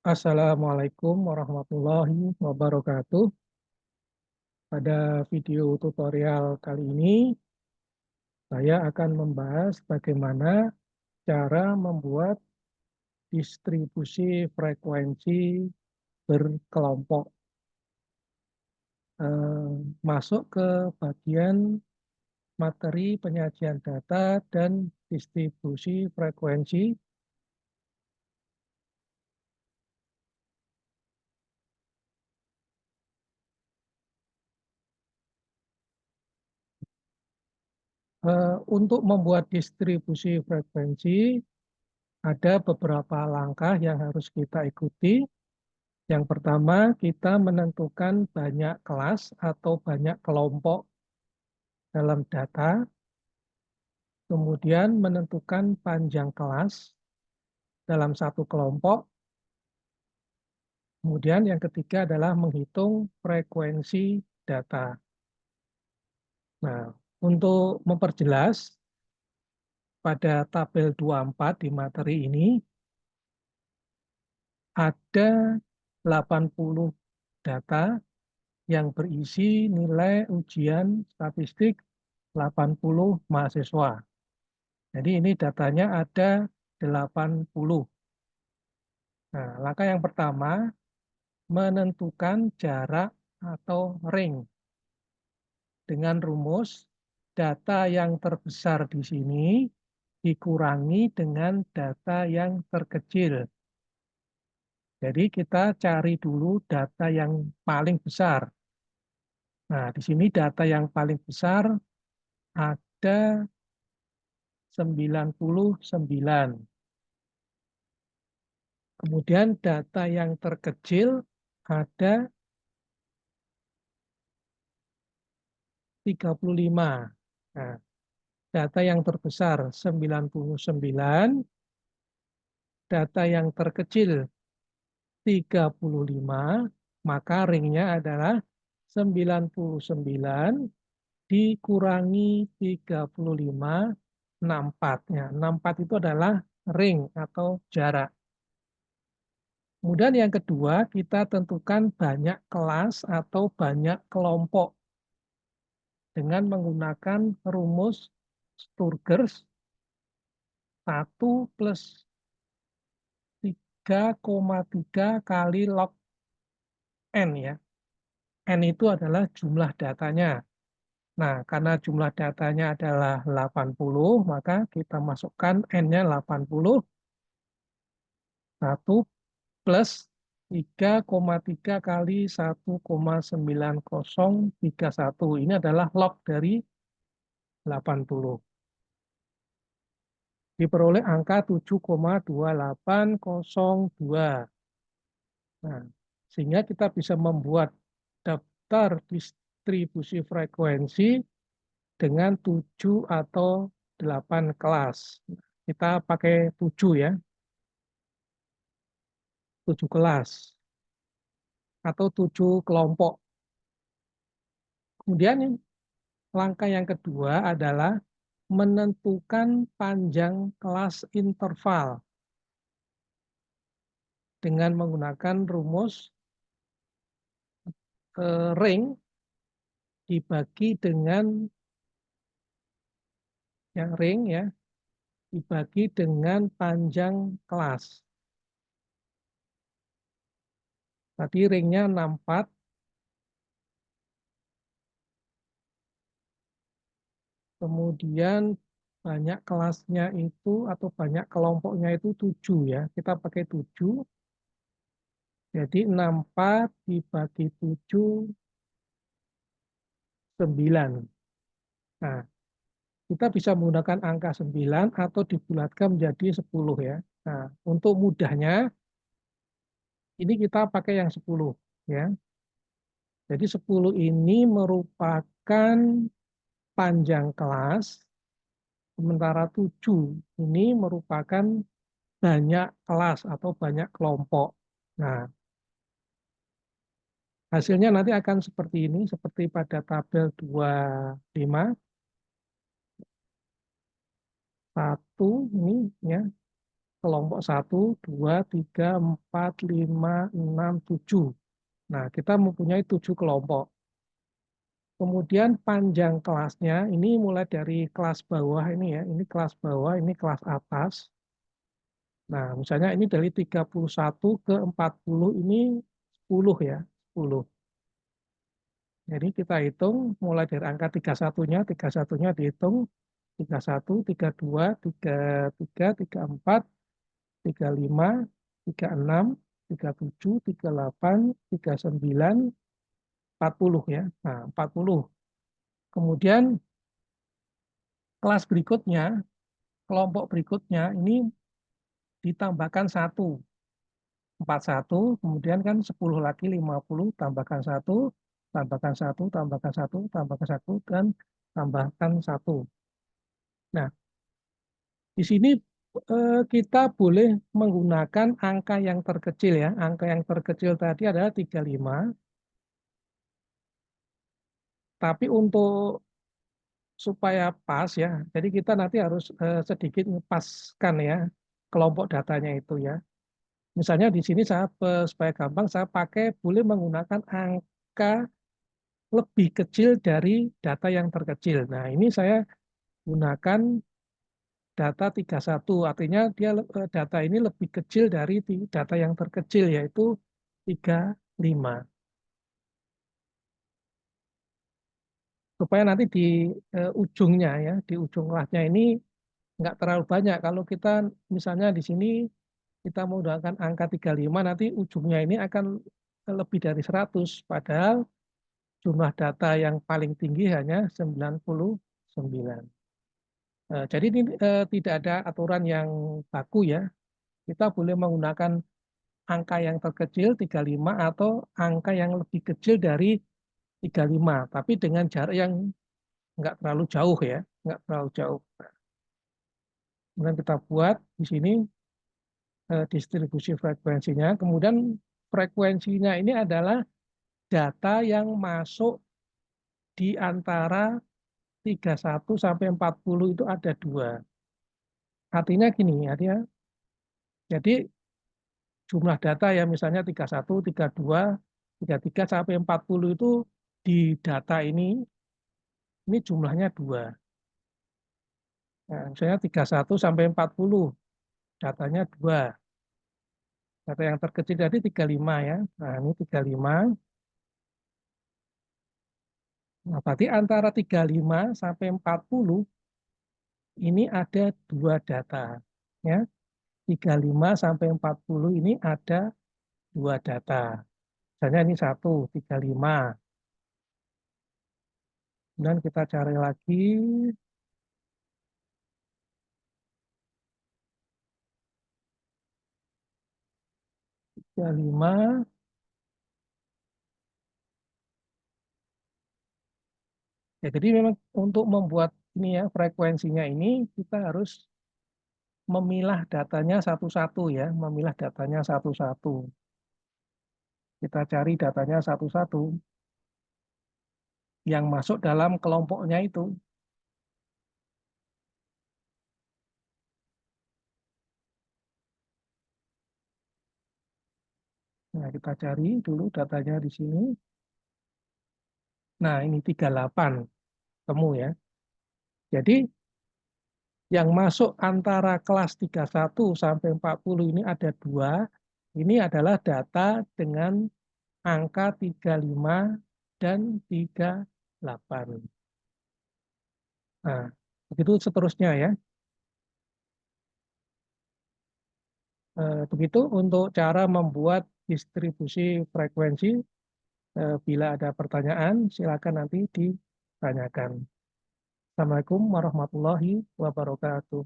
Assalamualaikum warahmatullahi wabarakatuh. Pada video tutorial kali ini, saya akan membahas bagaimana cara membuat distribusi frekuensi berkelompok. Masuk ke bagian materi penyajian data dan distribusi frekuensi. Untuk membuat distribusi frekuensi, ada beberapa langkah yang harus kita ikuti. Yang pertama, kita menentukan banyak kelas atau banyak kelompok dalam data, kemudian menentukan panjang kelas dalam satu kelompok, kemudian yang ketiga adalah menghitung frekuensi data. Nah, untuk memperjelas, pada tabel 24 di materi ini, ada 80 data yang berisi nilai ujian statistik 80 mahasiswa. Jadi ini datanya ada 80. Nah, langkah yang pertama, menentukan jarak atau ring. Dengan rumus, data yang terbesar di sini dikurangi dengan data yang terkecil. Jadi kita cari dulu data yang paling besar. Nah, di sini data yang paling besar ada 99. Kemudian data yang terkecil ada 35. Nah, data yang terbesar 99, data yang terkecil 35, maka ringnya adalah 99 dikurangi 35, 64-nya. 64 itu adalah ring atau jarak. Kemudian yang kedua, kita tentukan banyak kelas atau banyak kelompok dengan menggunakan rumus Sturgers 1 plus 3,3 kali log N ya. N itu adalah jumlah datanya. Nah, karena jumlah datanya adalah 80, maka kita masukkan N-nya 80, 1 plus 3,3 kali 1,9031. Ini adalah log dari 80. Diperoleh angka 7,2802. Nah, sehingga kita bisa membuat daftar distribusi frekuensi dengan 7 atau 8 kelas. Kita pakai 7 ya, 7 kelas atau 7 kelompok. Kemudian langkah yang kedua adalah menentukan panjang kelas interval dengan menggunakan rumus ring dibagi dengan yang ring ya, dibagi dengan panjang kelas. Tadi ringnya 64, kemudian banyak kelasnya itu atau banyak kelompoknya itu 7 ya. Kita pakai 7. Jadi 64 dibagi 7, 9. Nah, kita bisa menggunakan angka 9 atau dibulatkan menjadi 10 ya. Nah, untuk mudahnya, ini kita pakai yang 10 ya. Jadi 10 ini merupakan panjang kelas, sementara 7 ini merupakan banyak kelas atau banyak kelompok. Nah, hasilnya nanti akan seperti ini, seperti pada tabel 25. 1 ini ya, kelompok 1, 2, 3, 4, 5, 6, 7. Nah, kita mempunyai 7 kelompok. Kemudian panjang kelasnya ini mulai dari kelas bawah ini ya, ini kelas bawah, ini kelas atas. Nah, misalnya ini dari 31 ke 40 ini 10 ya, 10. Jadi kita hitung mulai dari angka 31-nya, 31-nya dihitung 31, 32, 33, 34, 35, 36, 37, 38, 39, 40 ya. Nah, 40. Kemudian kelas berikutnya, kelompok berikutnya ini ditambahkan 1. 41, kemudian kan 10 lagi 50, tambahkan 1, tambahkan 1, tambahkan 1, tambahkan 1, dan tambahkan 1. Nah, di sini kita boleh menggunakan angka yang terkecil ya. Angka yang terkecil tadi adalah 35. Tapi untuk supaya pas ya, jadi kita nanti harus sedikit ngepaskan ya kelompok datanya itu ya. Misalnya di sini saya supaya gampang saya pakai boleh menggunakan angka lebih kecil dari data yang terkecil. Nah, ini saya gunakan data 31, artinya dia data ini lebih kecil dari data yang terkecil yaitu 35. Supaya nanti di ujungnya ya, di ujung kelasnya ini nggak terlalu banyak. Kalau kita misalnya di sini kita menggunakan angka 35, nanti ujungnya ini akan lebih dari 100, padahal jumlah data yang paling tinggi hanya 99. Jadi ini tidak ada aturan yang baku ya. Kita boleh menggunakan angka yang terkecil 35 atau angka yang lebih kecil dari 35, tapi dengan jarak yang nggak terlalu jauh ya, nggak terlalu jauh. Kemudian kita buat di sini distribusi frekuensinya. Kemudian frekuensinya ini adalah data yang masuk di antara 31 sampai 40 itu ada 2. Artinya gini ya, dia. Jadi jumlah data ya misalnya 31, 32, 33 sampai 40 itu di data ini jumlahnya 2. Nah, misalnya 31 sampai 40 datanya 2. Data yang terkecil tadi 35 ya. Nah, ini 35. Nah, berarti antara 35 sampai 40 ini ada 2 data. Ya. 35 sampai 40 ini ada 2 data. Misalnya ini 1, 35. Kemudian kita cari lagi 35. Ya, jadi memang untuk membuat ini ya frekuensinya ini kita harus memilah datanya satu-satu ya, memilah datanya satu-satu. Kita cari datanya satu-satu yang masuk dalam kelompoknya itu. Nah, kita cari dulu datanya di sini. Nah, ini 38 temu ya. Jadi yang masuk antara kelas 31 sampai 40 ini ada 2. Ini adalah data dengan angka 35 dan 38. Nah, begitu seterusnya ya. Begitu untuk cara membuat distribusi frekuensi. Bila ada pertanyaan, silakan nanti ditanyakan. Assalamualaikum warahmatullahi wabarakatuh.